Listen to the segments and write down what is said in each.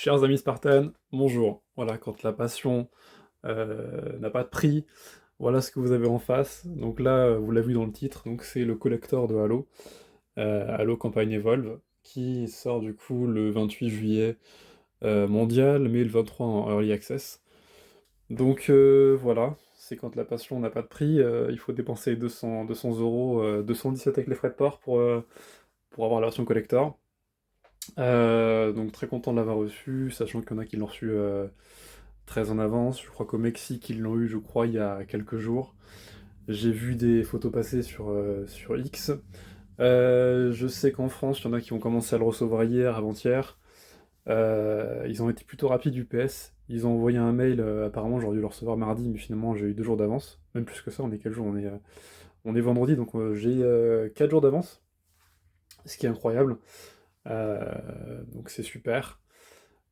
Chers amis Spartans, bonjour. Voilà, quand la passion n'a pas de prix, voilà ce que vous avez en face. Donc là, vous l'avez vu dans le titre, donc c'est le collector de Halo, Halo Campaign Evolve, qui sort du coup le 28 juillet mondial, mais le 23 en Early Access. Donc voilà, c'est quand la passion n'a pas de prix, il faut dépenser 200 euros, 217 avec les frais de port pour avoir la version collector. Donc très content de l'avoir reçu, sachant qu'il y en a qui l'ont reçu très en avance. Je crois qu'au Mexique, ils l'ont eu, je crois, il y a quelques jours. J'ai vu des photos passer sur X. Je sais qu'en France, il y en a qui ont commencé à le recevoir hier, avant-hier. Ils ont été plutôt rapides UPS. Ils ont envoyé un mail, apparemment j'aurais dû le recevoir mardi, mais finalement j'ai eu 2 jours d'avance. Même plus que ça, on est quel jour? On est vendredi, donc j'ai 4 jours d'avance, ce qui est incroyable. Donc c'est super.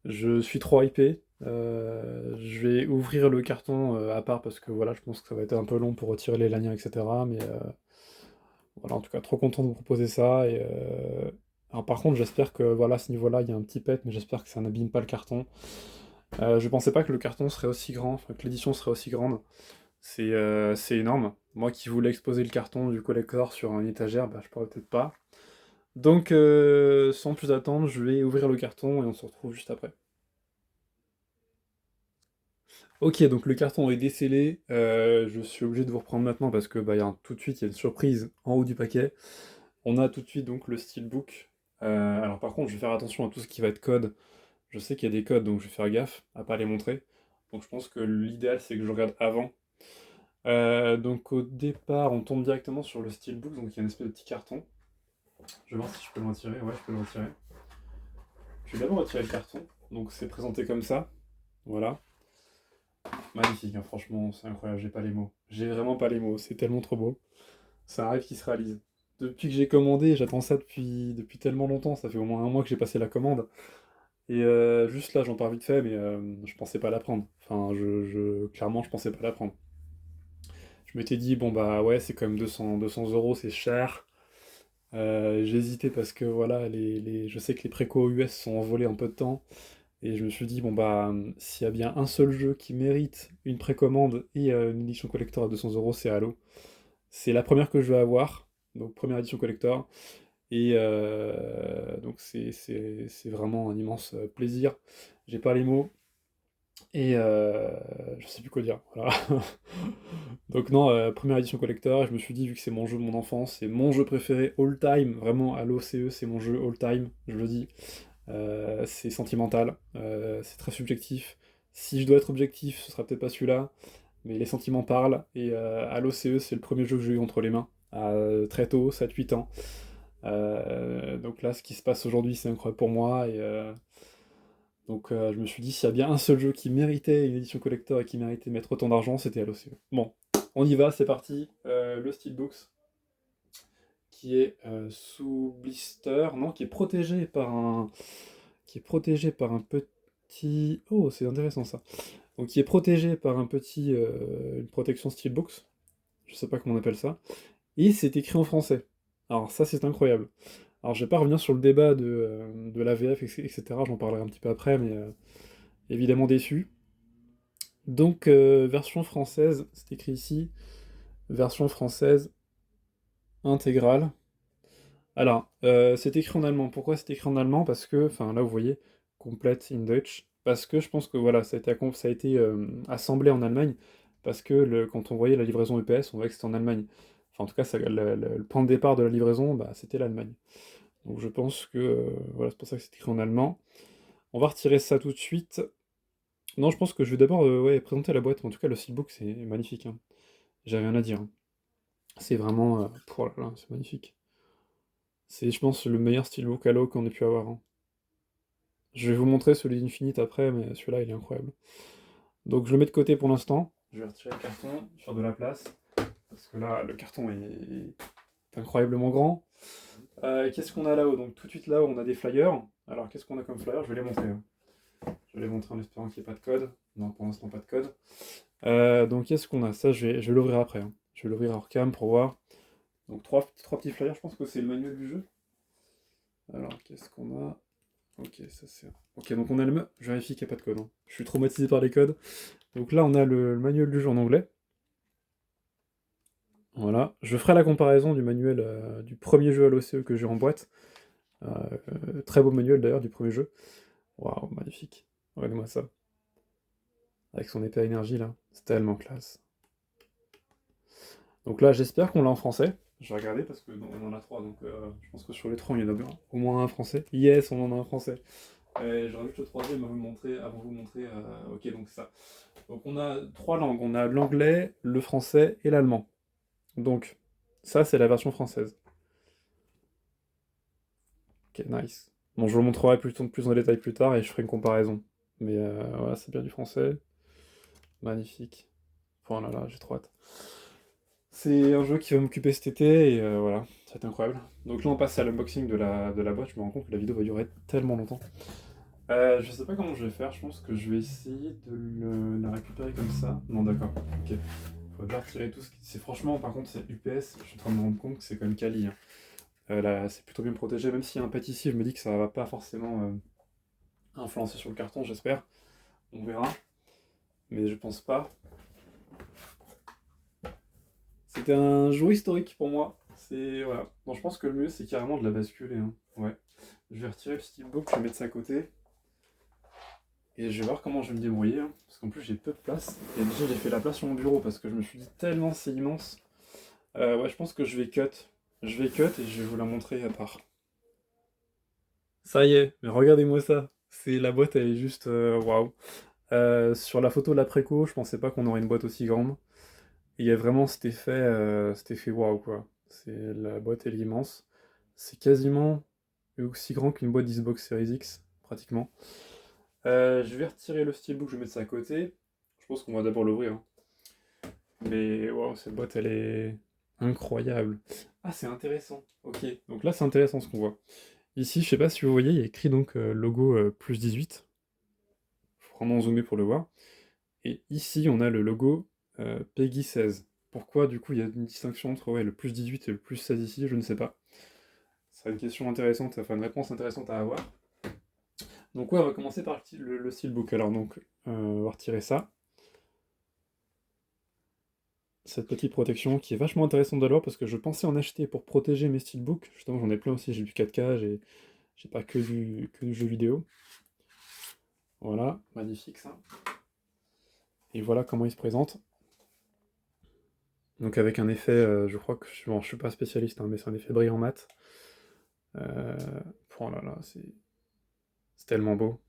Je suis trop hypé. Je vais ouvrir le carton à part parce que voilà, je pense que ça va être un peu long pour retirer les lanières, etc. Mais voilà, en tout cas, trop content de vous proposer ça. Alors par contre, j'espère que voilà, à ce niveau-là, il y a un petit pet, mais j'espère que ça n'abîme pas le carton. Je pensais pas que le carton serait aussi grand, enfin que l'édition serait aussi grande. C'est énorme. Moi qui voulais exposer le carton du collector sur une étagère, bah, je pourrais peut-être pas. Donc, sans plus attendre, je vais ouvrir le carton et on se retrouve juste après. Ok, donc le carton est décellé. Je suis obligé de vous reprendre maintenant parce que bah, tout de suite, il y a une surprise en haut du paquet. On a tout de suite donc le steelbook. Alors par contre, je vais faire attention à tout ce qui va être code. Je sais qu'il y a des codes, donc je vais faire gaffe à pas les montrer. Donc je pense que l'idéal, c'est que je regarde avant. Donc au départ, on tombe directement sur le steelbook, donc il y a une espèce de petit carton. Je vais voir si je peux le retirer. Ouais, je peux le retirer. Je vais d'abord retirer le carton. Donc c'est présenté comme ça. Voilà. Magnifique, hein, franchement, c'est incroyable, j'ai pas les mots. J'ai vraiment pas les mots, c'est tellement trop beau. C'est un rêve qui se réalise. Depuis que j'ai commandé, j'attends ça depuis tellement longtemps, ça fait au moins un mois que j'ai passé la commande. Et juste là, j'en parle vite fait, mais je pensais pas la prendre. Enfin, clairement, je pensais pas la prendre. Je m'étais dit, bon bah ouais, c'est quand même 200 euros, c'est cher. J'ai hésité parce que voilà, je sais que les précos US sont envolés en peu de temps. Et je me suis dit, bon bah, s'il y a bien un seul jeu qui mérite une précommande et une édition collector à 200 euros, c'est Halo. C'est la première que je vais avoir, donc première édition collector. Et donc c'est vraiment un immense plaisir. J'ai pas les mots et je sais plus quoi dire. Voilà. Donc non, première édition collector, je me suis dit, vu que c'est mon jeu de mon enfance, c'est mon jeu préféré all time, vraiment Halo CE, c'est mon jeu all time, je le dis. C'est sentimental, c'est très subjectif. Si je dois être objectif, ce sera peut-être pas celui-là, mais les sentiments parlent, et à l'OCE, c'est le premier jeu que j'ai eu entre les mains, très tôt, 7-8 ans. Donc là, ce qui se passe aujourd'hui, c'est incroyable pour moi, et donc je me suis dit, s'il y a bien un seul jeu qui méritait une édition collector et qui méritait de mettre autant d'argent, c'était à l'OCE. Bon, on y va, c'est parti. Le Steelbooks, qui est sous blister, non, qui est protégé par un petit... Oh, c'est intéressant ça. Donc qui est protégé par une protection Steelbooks, je sais pas comment on appelle ça, et c'est écrit en français. Alors ça c'est incroyable. Alors je vais pas revenir sur le débat de la VF, etc., j'en parlerai un petit peu après, mais évidemment déçu. Donc version française, c'est écrit ici, version française intégrale. Alors, c'est écrit en allemand. Pourquoi c'est écrit en allemand? Parce que, enfin là vous voyez, complete in Deutsch. Parce que je pense que voilà, ça a été assemblé en Allemagne, parce que quand on voyait la livraison EPS, on voyait que c'était en Allemagne. Enfin en tout cas, le point de départ de la livraison, bah, c'était l'Allemagne. Donc je pense que voilà, c'est pour ça que c'est écrit en allemand. On va retirer ça tout de suite. Non, je pense que je vais d'abord ouais, présenter la boîte. En tout cas, le steelbook, c'est magnifique, hein. J'ai rien à dire, hein. C'est vraiment... oh là là, c'est magnifique. C'est, je pense, le meilleur steelbook Halo qu'on ait pu avoir, hein. Je vais vous montrer celui d'Infinite après, mais celui-là, il est incroyable. Donc je le mets de côté pour l'instant. Je vais retirer le carton, faire de la place, parce que là, le carton est incroyablement grand. Qu'est-ce qu'on a là-haut? Donc tout de suite là-haut, on a des flyers. Alors qu'est-ce qu'on a comme flyers? Je vais les montrer, hein. Je vais les montrer en espérant qu'il n'y ait pas de code. Non, pour l'instant, pas de code. Donc qu'est-ce qu'on a? Ça, je vais l'ouvrir après, hein. Je vais l'ouvrir hors cam pour voir. Donc trois petits flyers, je pense que c'est le manuel du jeu. Alors, qu'est-ce qu'on a? Ok, ça c'est... Ok, donc on a le... Je vérifie qu'il n'y a pas de code, hein. Je suis traumatisé par les codes. Donc là, on a le manuel du jeu en anglais. Voilà. Je ferai la comparaison du manuel du premier jeu à l'OCE que j'ai en boîte. Très beau manuel d'ailleurs du premier jeu. Waouh, magnifique. Regardez-moi ça. Avec son épée à énergie là. C'est tellement classe. Donc là, j'espère qu'on l'a en français. Je vais regarder parce que on en a trois, donc je pense que sur les trois, il y en a bien. Au moins un français. Yes, on en a un français. J'aurais juste le troisième à vous montrer, avant de vous montrer. Ok, donc ça. Donc on a trois langues. On a l'anglais, le français et l'allemand. Donc ça, c'est la version française. Ok, nice. Bon, je vous le montrerai plus en détail plus tard et je ferai une comparaison. Mais voilà, c'est bien du français. Magnifique. Voilà, là, j'ai trop hâte. C'est un jeu qui va m'occuper cet été et voilà, ça va être incroyable. Donc là, on passe à l'unboxing de la boîte. Je me rends compte que la vidéo va durer tellement longtemps. Je sais pas comment je vais faire. Je pense que je vais essayer de la récupérer comme ça. Non, d'accord. Ok. Faut déjà retirer tout ce qui... C'est franchement, par contre, c'est UPS. Je suis en train de me rendre compte que c'est quand même quali, hein. Là, c'est plutôt bien protégé. Même s'il y a un pet ici, je me dis que ça va pas forcément influencer sur le carton, j'espère. On verra. Mais je pense pas. C'était un jour historique pour moi. C'est voilà. Bon, je pense que le mieux c'est carrément de la basculer, hein. Ouais. Je vais retirer le steelbook, je vais mettre ça à côté. Et je vais voir comment je vais me débrouiller, hein. Parce qu'en plus j'ai peu de place. Et déjà j'ai fait la place sur mon bureau parce que je me suis dit tellement c'est immense. Ouais, je pense que je vais cut. Je vais cut et je vais vous la montrer à part. Ça y est, mais regardez-moi ça. C'est la boîte, elle est juste waouh. Sur la photo de l'après-co, je pensais pas qu'on aurait une boîte aussi grande. Il y a vraiment cet effet waouh quoi. C'est la boîte elle est immense. C'est quasiment aussi grand qu'une boîte d'Xbox Series X, pratiquement. Je vais retirer le steelbook, je vais mettre ça à côté. Je pense qu'on va d'abord l'ouvrir, hein. Mais waouh, cette boîte elle est incroyable. Ah, c'est intéressant. Ok, donc là c'est intéressant ce qu'on voit. Ici, je sais pas si vous voyez, il y a écrit donc logo plus 18. Faut vraiment zoomer pour le voir. Et ici, on a le logo Peggy 16. Pourquoi, du coup, il y a une distinction entre ouais, le plus 18 et le plus 16 ici, je ne sais pas. C'est une question intéressante, enfin une réponse intéressante à avoir. Donc ouais, on va commencer par le steelbook. Alors donc, on va retirer ça. Cette petite protection qui est vachement intéressante d'avoir parce que je pensais en acheter pour protéger mes steelbooks. Justement, j'en ai plein aussi, j'ai du 4K, j'ai pas que du jeu vidéo. Voilà, magnifique ça. Et voilà comment il se présente. Donc avec un effet, je crois que bon, je suis pas spécialiste, hein, mais c'est un effet brillant mat. Euh, oh là là, c'est tellement beau.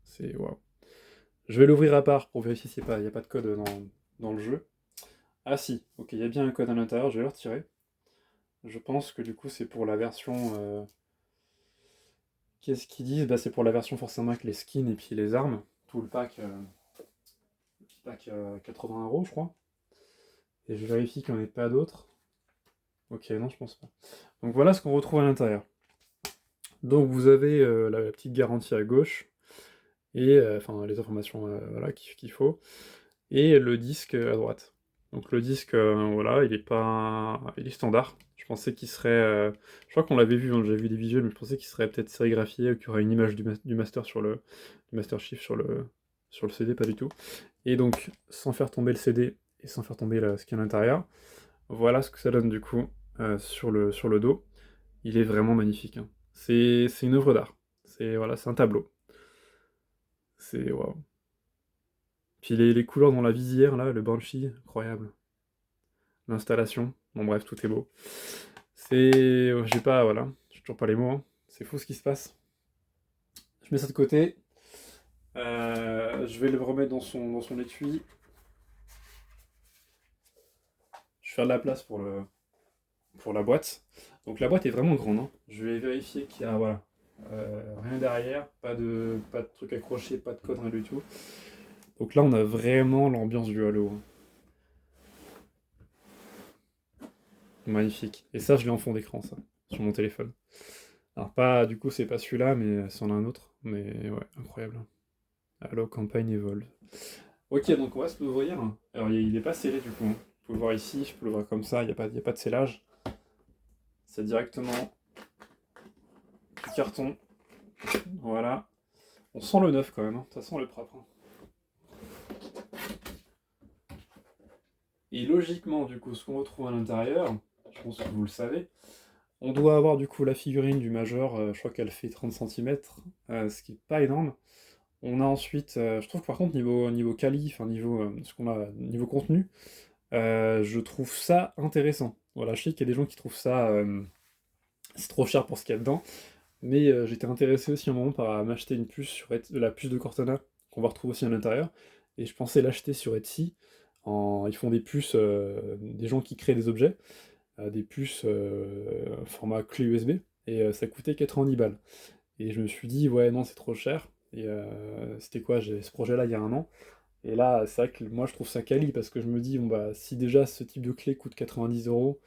C'est waouh. Je vais l'ouvrir à part pour vérifier s'il n'y a pas de code dans le jeu. Ah si, ok, il y a bien un code à l'intérieur, je vais le retirer. Je pense que du coup c'est pour la version... Qu'est-ce qu'ils disent? Bah c'est pour la version forcément avec les skins et puis les armes. Tout le petit pack 80 € je crois. Et je vérifie qu'il n'y en ait pas d'autres. Ok, non je pense pas. Donc voilà ce qu'on retrouve à l'intérieur. Donc vous avez la petite garantie à gauche, et enfin les informations voilà, qu'il faut, et le disque à droite. Donc le disque, voilà, il est pas... il est standard. Je pensais qu'il serait... je crois qu'on l'avait vu, hein, j'avais vu des visuels, mais je pensais qu'il serait peut-être sérigraphié, ou qu'il y aurait une image du Master sur du Master Chief sur le CD, pas du tout. Et donc, sans faire tomber le CD, et sans faire tomber ce qu'il y a à l'intérieur, voilà ce que ça donne du coup sur le dos. Il est vraiment magnifique, hein. C'est une œuvre d'art. Voilà, c'est un tableau. C'est waouh. Puis les couleurs dans la visière, là, le Banshee, incroyable. L'installation, bon bref, tout est beau. J'ai pas, voilà, j'ai toujours pas les mots, hein. C'est fou ce qui se passe. Je mets ça de côté. Je vais le remettre dans son étui. Je vais faire de la place pour la boîte. Donc la boîte est vraiment grande, hein. Je vais vérifier qu'il y a, voilà, rien derrière, pas de truc accroché, pas de code, rien du tout. Donc là, on a vraiment l'ambiance du Halo, hein. Magnifique. Et ça, je l'ai en fond d'écran, ça, sur mon téléphone. Alors pas, du coup, c'est pas celui-là, mais c'en a un autre. Mais ouais, incroyable. Halo Campaign Evolve. Ok, donc on va se l'ouvrir. Alors il est pas scellé du coup, hein. Vous pouvez le voir ici, je peux l'ouvrir comme ça, il y a pas de scellage. C'est directement du carton. Voilà. On sent le neuf quand même, hein. Ça sent le propre, hein. Et logiquement, du coup, ce qu'on retrouve à l'intérieur, je pense que vous le savez, on doit avoir du coup la figurine du Major, je crois qu'elle fait 30 centimètres, ce qui est pas énorme. On a ensuite, je trouve que par contre niveau quali, enfin niveau, ce qu'on a niveau contenu, je trouve ça intéressant. Voilà, je sais qu'il y a des gens qui trouvent ça, c'est trop cher pour ce qu'il y a dedans, mais j'étais intéressé aussi un moment par m'acheter une puce sur la puce de Cortana, qu'on va retrouver aussi à l'intérieur, et je pensais l'acheter sur Etsy. Ils font des puces, des gens qui créent des objets, des puces format clé USB, et ça coûtait 90 balles. Et je me suis dit, ouais, non, c'est trop cher. Et c'était quoi? J'ai ce projet-là il y a un an. Et là, c'est vrai que moi, je trouve ça quali parce que je me dis, bon, bah, si déjà ce type de clé coûte 90 €,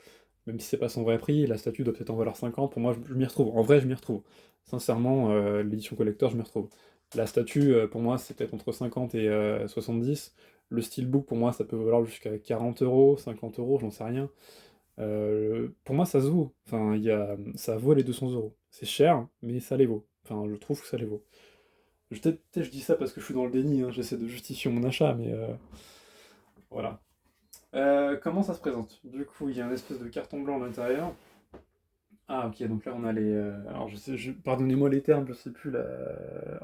même si c'est pas son vrai prix, la statue doit peut-être en valoir 50, pour moi, je m'y retrouve. En vrai, je m'y retrouve. Sincèrement, l'édition collector, je m'y retrouve. La statue, pour moi, c'est peut-être entre 50 et 70. Le steelbook, pour moi, ça peut valoir jusqu'à 40 €, 50 €, j'en sais rien. Pour moi, ça se vaut. Enfin, ça vaut les 200 €. C'est cher, mais ça les vaut. Enfin, je trouve que ça les vaut. Peut-être je dis ça parce que je suis dans le déni, hein, j'essaie de justifier mon achat, mais voilà. Comment ça se présente? Du coup, il y a un espèce de carton blanc à l'intérieur. Ah, ok, donc là on a les. Alors, pardonnez-moi les termes, je sais plus la.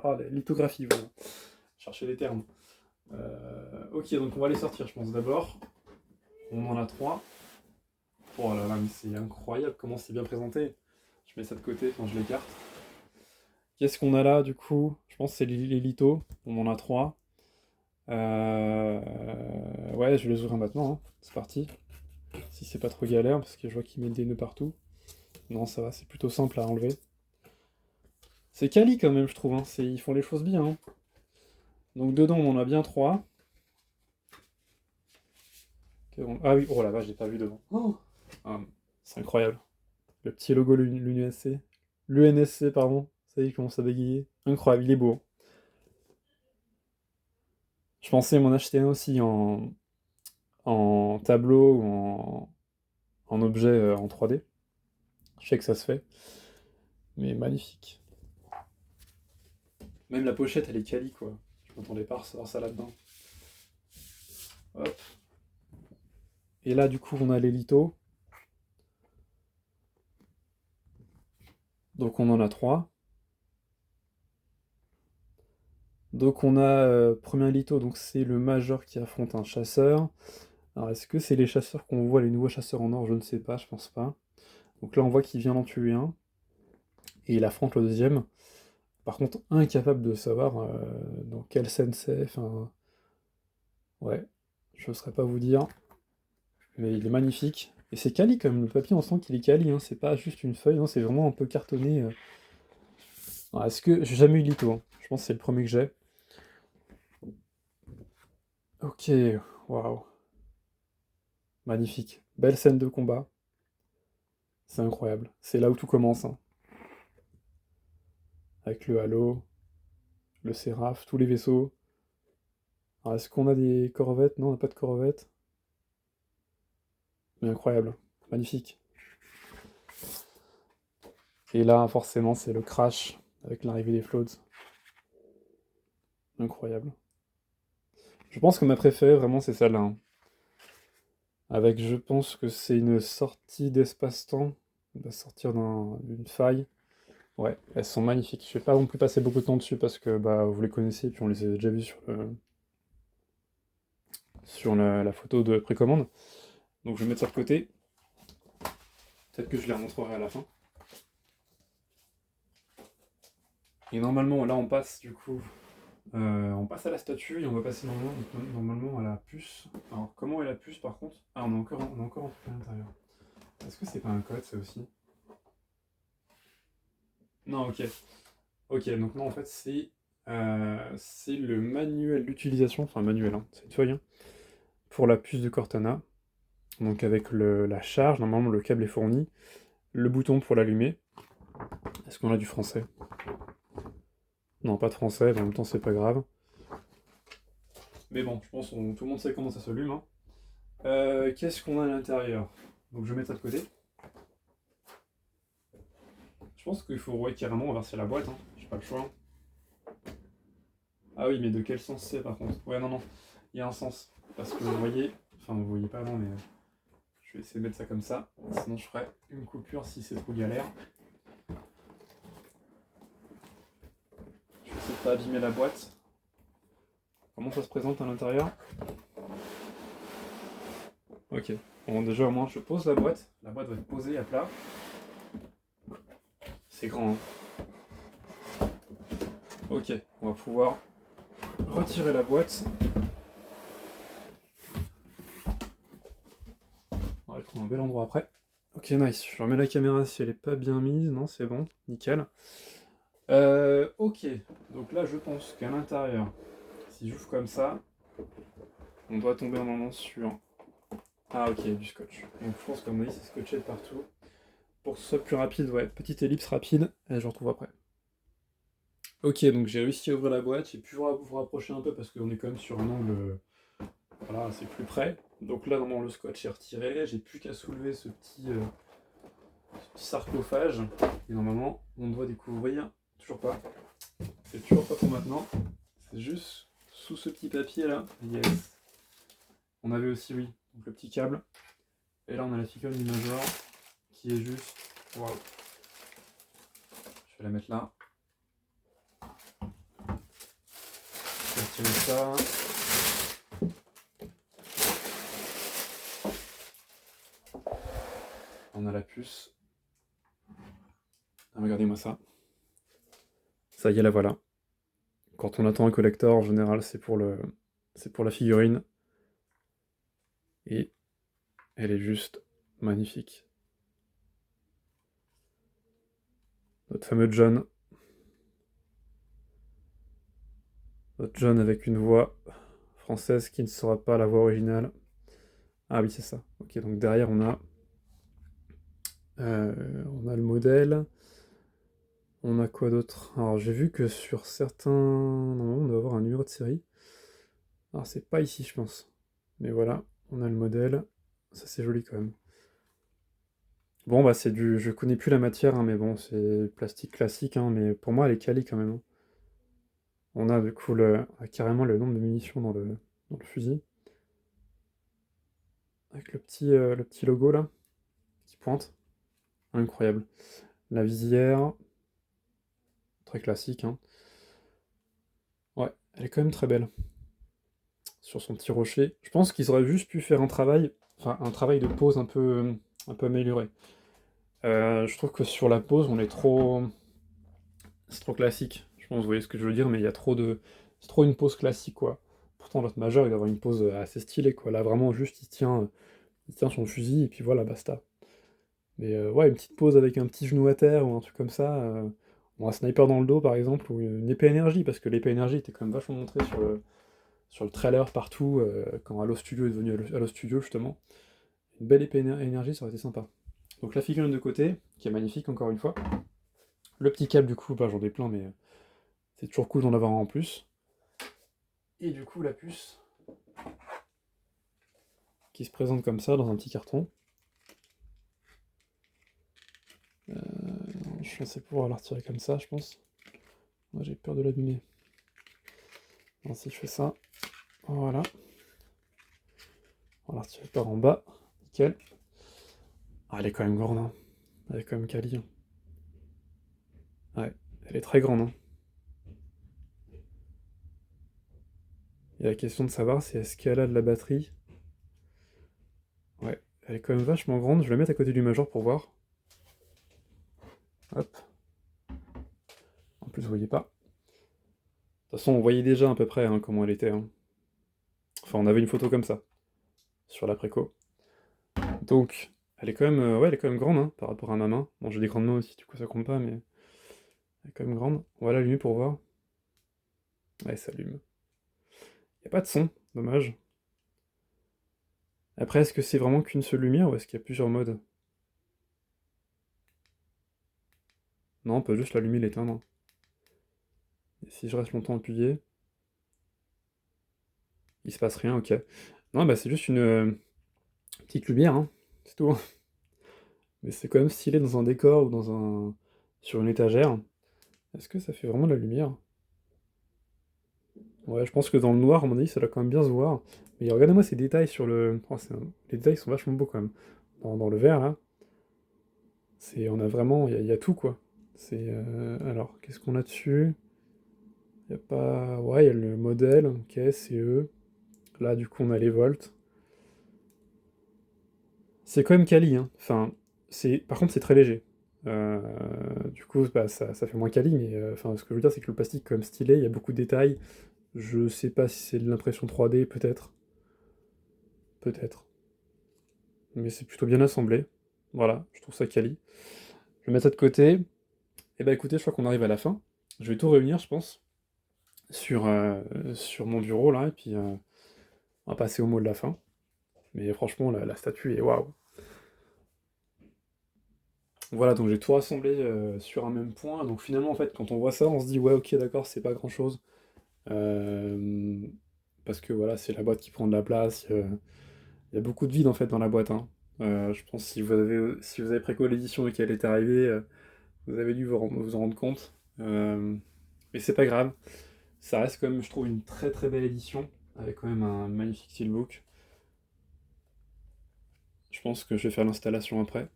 Ah, la lithographie, voilà. Chercher les termes. Ok, donc on va les sortir, je pense d'abord. On en a trois. Oh là là, mais c'est incroyable comment c'est bien présenté. Je mets ça de côté, quand je l'écarte. Qu'est-ce qu'on a là, du coup? Je pense que c'est les lithos. On en a trois. Ouais, je vais les ouvrir maintenant, hein. C'est parti. Si c'est pas trop galère, parce que je vois qu'ils mettent des nœuds partout. Non, ça va, c'est plutôt simple à enlever. C'est quali quand même, je trouve, hein. Ils font les choses bien, hein. Donc dedans, on en a bien trois. Ah oui, oh la vache, j'ai pas vu devant. Oh ah, c'est incroyable. Le petit logo l'UNSC. L'UNSC, pardon. Ça y est, il commence à bégayer. Incroyable, il est beau. Je pensais m'en acheter un aussi en tableau ou en objet en 3D. Je sais que ça se fait, mais magnifique. Même la pochette, elle est quali, quoi. Je m'attendais pas à recevoir ça là-dedans. Hop. Et là, du coup, on a les lithos. Donc, on en a trois. Donc, on a premier litho, donc c'est le major qui affronte un chasseur. Alors, est-ce que c'est les chasseurs qu'on voit, les nouveaux chasseurs en or? Je ne sais pas, je pense pas. Donc là, on voit qu'il vient d'en tuer un. Et il affronte le deuxième. Par contre, incapable de savoir dans quelle scène c'est. Enfin, ouais, je ne saurais pas vous dire. Mais il est magnifique. Et c'est quali comme le papier, on sent qu'il est quali, hein. C'est pas juste une feuille, non, c'est vraiment un peu cartonné. Alors, est-ce que. J'ai jamais eu de litho, hein. Je pense que c'est le premier que j'ai. Ok, waouh. Magnifique. Belle scène de combat. C'est incroyable. C'est là où tout commence, hein. Avec le Halo, le Séraph, tous les vaisseaux. Alors, est-ce qu'on a des corvettes? Non, on n'a pas de corvette. Mais incroyable. Magnifique. Et là, forcément, c'est le crash avec l'arrivée des floats. Incroyable. Je pense que ma préférée, vraiment, c'est celle-là, hein. Avec, je pense que c'est une sortie d'espace-temps. Elle va sortir d'une faille. Ouais, elles sont magnifiques. Je vais pas non plus passer beaucoup de temps dessus parce que bah, vous les connaissez, puis on les a déjà vus sur la photo de précommande. Donc je vais mettre ça de côté. Peut-être que je les remontrerai à la fin. Et normalement, là, on passe du coup. On passe à la statue et on va passer normalement à la puce. Alors, comment est la puce par contre? Ah, on a encore un truc à l'intérieur. Est-ce que c'est pas un code ça aussi? Non, ok. Ok, donc non, en fait, c'est le manuel d'utilisation, enfin manuel, hein, c'est une feuille, hein, pour la puce de Cortana. Donc avec la charge, normalement le câble est fourni, le bouton pour l'allumer. Est-ce qu'on a du français? Non, pas de français, mais en même temps c'est pas grave. Mais bon, je pense que tout le monde sait comment ça s'allume, hein. Qu'est-ce qu'on a à l'intérieur? Donc je vais mettre ça de côté. Je pense qu'il faut ouais, carrément inverser la boîte, hein. j'ai pas le choix. Ah oui, mais de quel sens c'est par contre? Ouais, non, non, il y a un sens. Parce que vous voyez, enfin vous voyez pas non, mais je vais essayer de mettre ça comme ça. Sinon je ferai une coupure si c'est trop galère. Je vais essayer de pas abîmer la boîte. Comment ça se présente à l'intérieur? Ok. Bon, déjà au moins je pose la boîte. La boîte va être posée à plat. C'est grand, hein. Ok, on va pouvoir retirer la boîte. On va trouver un bel endroit après. Ok, nice. Je remets la caméra si elle est pas bien mise. Non, c'est bon, nickel. Ok, donc là je pense qu'à l'intérieur, si j'ouvre comme ça, on doit tomber un moment sur... Ah ok, du scotch. Donc je pense qu'à mon avis c'est scotché de partout. Pour que ce soit plus rapide, ouais, petite ellipse rapide, et je retrouve après. Ok, donc j'ai réussi à ouvrir la boîte, j'ai pu vous rapprocher un peu parce qu'on est quand même sur un angle, voilà, c'est plus près. Donc là, normalement, le scotch est retiré, j'ai plus qu'à soulever ce petit sarcophage, et normalement, on doit découvrir, toujours pas, c'est toujours pas pour maintenant, c'est juste sous ce petit papier là, yes. On avait aussi, oui, donc le petit câble, et là on a la ficelle du Major, qui est juste, waouh. Je vais la mettre là. Je vais retirer ça. On a la puce. Ah, regardez-moi ça. Ça y est, la voilà. Quand on attend un collector, en général, c'est pour la figurine. Et elle est juste magnifique. Notre fameux John. Notre John avec une voix française qui ne sera pas la voix originale. Ah oui, c'est ça. Ok, donc derrière, on a le modèle. On a quoi d'autre? Alors, j'ai vu que sur certains... Normalement, on doit avoir un numéro de série. Alors, c'est pas ici, je pense. Mais voilà, on a le modèle. Ça, c'est joli quand même. Bon, bah, c'est du... Je connais plus la matière, hein, mais bon, c'est plastique classique, hein, mais pour moi, elle est quali quand même, hein. On a du coup carrément le nombre de munitions dans le fusil. Avec le petit logo là, qui pointe. Incroyable. La visière, très classique, hein. Ouais, elle est quand même très belle. Sur son petit rocher. Je pense qu'ils auraient juste pu faire un travail, enfin un travail de pose un peu amélioré. Je trouve que sur la pose, on est trop... C'est trop classique. Je pense, vous voyez ce que je veux dire, mais il y a trop de... C'est trop une pose classique, quoi. Pourtant, l'autre majeur, il doit avoir une pose assez stylée, quoi. Là, vraiment, juste, il tient son fusil, et puis voilà, basta. Mais ouais, une petite pose avec un petit genou à terre, ou un truc comme ça, ou un sniper dans le dos, par exemple, ou une épée énergie, parce que l'épée énergie était quand même vachement montrée sur le trailer partout, quand Halo Studio est devenu Halo Studio, justement. Une belle épée énergie, ça aurait été sympa. Donc la figurine de côté, qui est magnifique, encore une fois. Le petit câble, du coup, bah, j'en ai plein, mais c'est toujours cool d'en avoir un en plus. Et du coup, la puce qui se présente comme ça dans un petit carton. Je suis censé pouvoir la retirer comme ça, je pense. Moi, j'ai peur de l'abîmer. Si je fais ça, voilà. On va la retirer par en bas. Nickel. Ah, elle est quand même grande, hein. Elle est quand même quali, hein. Ouais, elle est très grande, hein. Et la question de savoir, c'est est-ce qu'elle a de la batterie? Ouais, elle est quand même vachement grande. Je vais la mettre à côté du Major pour voir. Hop. En plus, vous voyez pas. De toute façon, on voyait déjà à peu près hein, comment elle était, hein. Enfin, on avait une photo comme ça, sur la préco. Donc, elle est quand même, ouais, elle est quand même grande, hein, par rapport à ma main. Bon, j'ai des grandes mains aussi, du coup ça compte pas, mais elle est quand même grande. On va l'allumer pour voir. Ouais, ça allume. Y a pas de son, dommage. Après, est-ce que c'est vraiment qu'une seule lumière ou est-ce qu'il y a plusieurs modes? Non, on peut juste l'allumer et l'éteindre. Et si je reste longtemps appuyé, il se passe rien, ok. Non, bah c'est juste une petite lumière, hein, c'est tout. Mais c'est quand même stylé dans un décor ou sur une étagère. Est-ce que ça fait vraiment de la lumière? Ouais, je pense que dans le noir, à mon avis, ça doit quand même bien se voir. Mais regardez-moi ces détails sur le... Oh, les détails sont vachement beaux quand même. Dans le vert, là, on a vraiment... Il y a tout, quoi. Alors, qu'est-ce qu'on a dessus? Il y a pas... Ouais, il y a le modèle, ok, CE. Là, du coup, on a les volts. C'est quand même quali, hein. Enfin, par contre, c'est très léger. Euh, du coup, bah, ça fait moins quali, mais enfin, ce que je veux dire, c'est que le plastique est quand même stylé, il y a beaucoup de détails. Je sais pas si c'est de l'impression 3D, peut-être. Peut-être. Mais c'est plutôt bien assemblé. Voilà, je trouve ça quali. Je vais mettre ça de côté. Et bah écoutez, je crois qu'on arrive à la fin. Je vais tout réunir, je pense, sur, euh, sur mon bureau, là, et puis on va passer au mot de la fin. Mais franchement, la statue est waouh. Voilà, donc j'ai tout rassemblé sur un même point. Donc finalement, en fait, quand on voit ça, on se dit, ouais, ok, d'accord, c'est pas grand-chose. Euh, Parce que voilà, c'est la boîte qui prend de la place. Il y a beaucoup de vide, en fait, dans la boîte, hein. Je pense que si vous avez préco l'édition et qu'elle est arrivée, vous avez dû vous en rendre compte. Mais c'est pas grave. Ça reste quand même, je trouve, une très très belle édition, avec quand même un magnifique steelbook. Je pense que je vais faire l'installation après.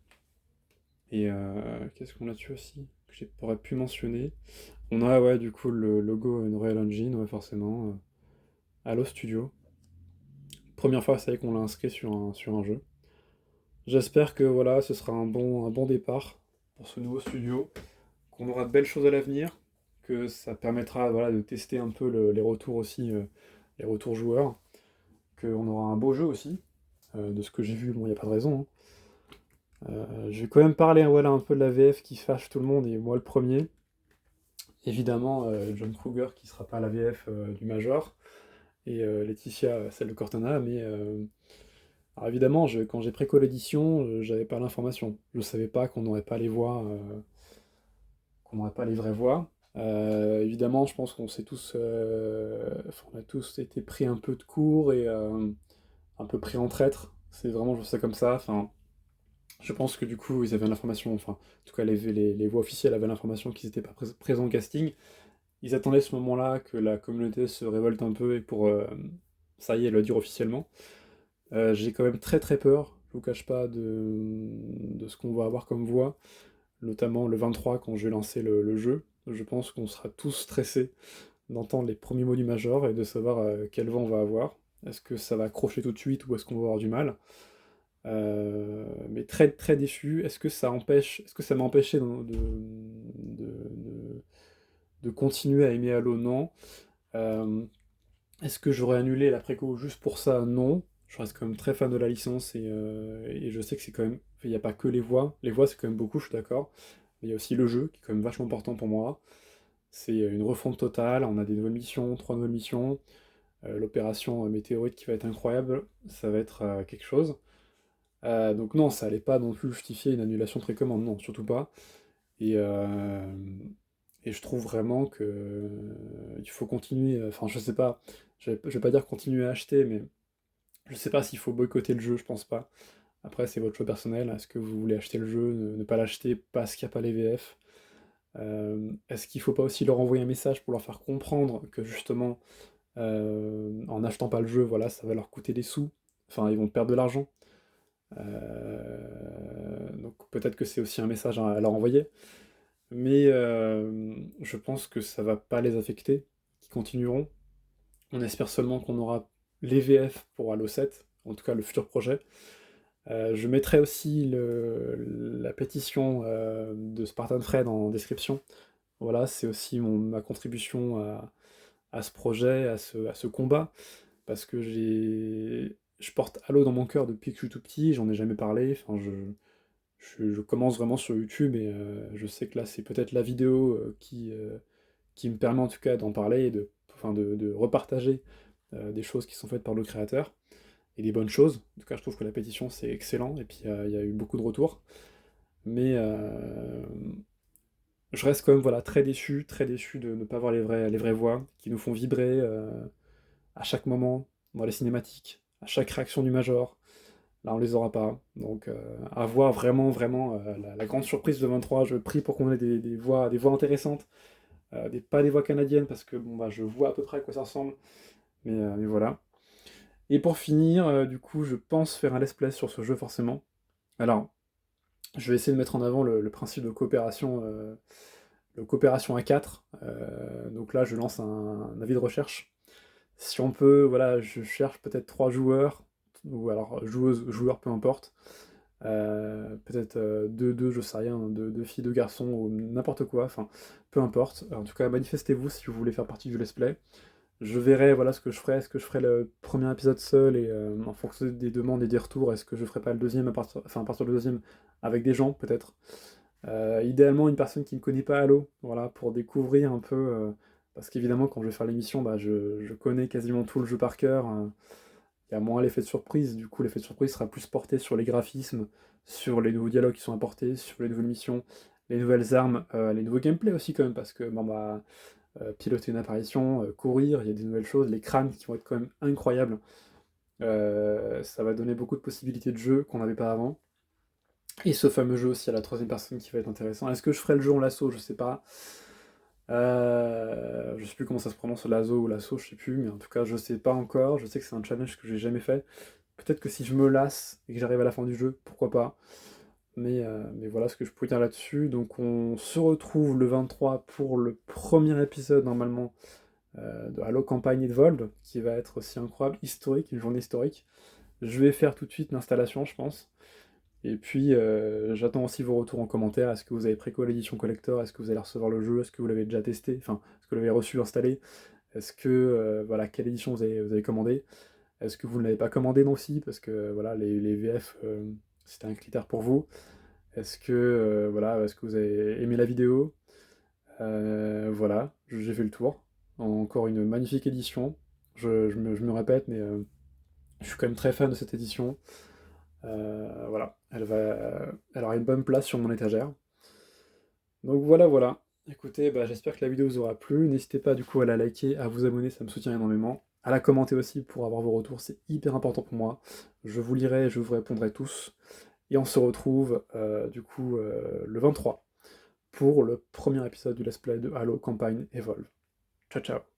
Et qu'est-ce qu'on a dessus aussi que j'aurais pu mentionner? On a, ouais, du coup, le logo Unreal Engine, ouais, forcément. Halo Studio. Première fois, c'est vrai qu'on l'a inscrit sur un jeu. J'espère que voilà, ce sera un bon départ pour ce nouveau studio, qu'on aura de belles choses à l'avenir, que ça permettra voilà, de tester un peu les retours aussi, les retours joueurs, qu'on aura un beau jeu aussi. De ce que j'ai vu, bon, il n'y a pas de raison, hein. Je vais quand même parler voilà, un peu de la VF qui fâche tout le monde, et moi le premier. Évidemment, John Kruger qui sera pas à la VF du Major, et Laetitia, celle de Cortana, mais alors évidemment, quand j'ai préco l'édition, j'avais pas l'information. Je savais pas qu'on n'aurait pas les voix, qu'on n'aurait pas les vraies voix. Évidemment, je pense qu'on s'est tous, enfin, on a tous été pris un peu de court et un peu pris en traître. C'est vraiment, je vois ça comme ça. Enfin, je pense que du coup, ils avaient l'information, enfin, en tout cas, les voix officielles avaient l'information qu'ils n'étaient pas présents au casting. Ils attendaient ce moment-là que la communauté se révolte un peu et pour, ça y est, le dire officiellement. J'ai quand même très très peur, je vous cache pas, de ce qu'on va avoir comme voix, notamment le 23 quand je vais lancer le jeu. Je pense qu'on sera tous stressés d'entendre les premiers mots du Major et de savoir quel vent on va avoir. Est-ce que ça va accrocher tout de suite ou est-ce qu'on va avoir du mal? Mais très très déçu. Est-ce que ça m'a empêché de continuer à aimer Halo? Non. Euh, Est-ce que j'aurais annulé la préco juste pour ça? Non. Je reste quand même très fan de la licence et je sais que c'est quand même. Il n'y a pas que les voix. Les voix, c'est quand même beaucoup, je suis d'accord. Mais il y a aussi le jeu qui est quand même vachement important pour moi. C'est une refonte totale. On a des nouvelles missions, 3 nouvelles missions. L'opération météorite qui va être incroyable. Ça va être quelque chose. Donc non, ça allait pas non plus justifier une annulation de précommande. Non, surtout pas. Et, euh, et je trouve vraiment que il faut continuer. Enfin, je sais pas. Je vais pas dire continuer à acheter, mais je sais pas s'il faut boycotter le jeu, je pense pas. Après, c'est votre choix personnel. Est-ce que vous voulez acheter le jeu, ne pas l'acheter parce qu'il n'y a pas les VF? Est-ce qu'il faut pas aussi leur envoyer un message pour leur faire comprendre que justement, en n'achetant pas le jeu, voilà, ça va leur coûter des sous. Enfin, ils vont perdre de l'argent. Donc peut-être que c'est aussi un message à leur envoyer. Mais je pense que ça va pas les affecter, qu'ils continueront. On espère seulement qu'on aura les VF pour Halo 7, en tout cas le futur projet. Je mettrai aussi la pétition de Spartan Fred en description. Voilà, c'est aussi ma contribution à ce projet, à ce combat, parce que je porte Halo dans mon cœur depuis que je suis tout petit, j'en ai jamais parlé, enfin, je commence vraiment sur YouTube et je sais que là c'est peut-être la vidéo qui me permet en tout cas d'en parler et enfin, de repartager des choses qui sont faites par le créateur et des bonnes choses. En tout cas, je trouve que la pétition c'est excellent et puis il y a eu beaucoup de retours. Mais je reste quand même voilà, très déçu de ne pas avoir les vraies voix qui nous font vibrer à chaque moment dans les cinématiques, à chaque réaction du Major. Là, on les aura pas. Donc, à voir vraiment, vraiment la grande surprise de 23. Je prie pour qu'on ait des voix intéressantes, pas des voix canadiennes, parce que bon, bah, je vois à peu près à quoi ça ressemble, mais voilà. Et pour finir, du coup, je pense faire un let's play sur ce jeu forcément. Alors, je vais essayer de mettre en avant le principe de coopération à 4. Donc là, je lance un avis de recherche. Si on peut, voilà, je cherche peut-être 3 joueurs, ou alors joueuses, joueurs, peu importe. Peut-être 2, je sais rien, deux filles, 2 garçons, ou n'importe quoi, enfin, peu importe. En tout cas, manifestez-vous si vous voulez faire partie du let's play. Je verrai voilà ce que je ferai. Est-ce que je ferai le premier épisode seul et en fonction des demandes et des retours, est-ce que je ferai pas le deuxième à partir du deuxième avec des gens peut-être. Idéalement une personne qui ne connaît pas Halo, voilà, pour découvrir un peu. Parce qu'évidemment quand je vais faire l'émission, bah, je connais quasiment tout le jeu par cœur. Il y a moins l'effet de surprise, du coup l'effet de surprise sera plus porté sur les graphismes, sur les nouveaux dialogues qui sont apportés, sur les nouvelles missions, les nouvelles armes, les nouveaux gameplays aussi quand même, parce que bon, bah, piloter une apparition, courir, il y a des nouvelles choses, les crânes qui vont être quand même incroyables. Ça va donner beaucoup de possibilités de jeu qu'on n'avait pas avant. Et ce fameux jeu aussi à la troisième personne qui va être intéressant. Est-ce que je ferai le jeu en lasso? Je sais pas. Je sais plus comment ça se prononce, lasso ou lasso, je sais plus, mais en tout cas je sais pas encore. Je sais que c'est un challenge que j'ai jamais fait. Peut-être que si je me lasse et que j'arrive à la fin du jeu, pourquoi pas. Mais voilà ce que je pouvais dire là-dessus. Donc on se retrouve le 23 pour le premier épisode normalement de Halo Campagne Evolved, qui va être aussi incroyable, historique, une journée historique. Je vais faire tout de suite l'installation, je pense. Et puis, j'attends aussi vos retours en commentaire. Est-ce que vous avez préco l'édition collector? Est-ce que vous allez recevoir le jeu? Est-ce que vous l'avez déjà testé? Enfin, est-ce que vous l'avez reçu, installé? Est-ce que, voilà, quelle édition vous avez commandé? Est-ce que vous ne l'avez pas commandé non aussi? Parce que, voilà, les VF, c'était un critère pour vous. Est-ce que, voilà, est-ce que vous avez aimé la vidéo? Voilà, j'ai fait le tour. Encore une magnifique édition. Je me répète, mais je suis quand même très fan de cette édition. Voilà, elle aura une bonne place sur mon étagère. Donc voilà, voilà. Écoutez, bah, j'espère que la vidéo vous aura plu. N'hésitez pas du coup à la liker, à vous abonner, ça me soutient énormément. À la commenter aussi pour avoir vos retours, c'est hyper important pour moi. Je vous lirai, je vous répondrai tous. Et on se retrouve du coup le 23 pour le premier épisode du Let's Play de Halo Campaign Evolve. Ciao ciao.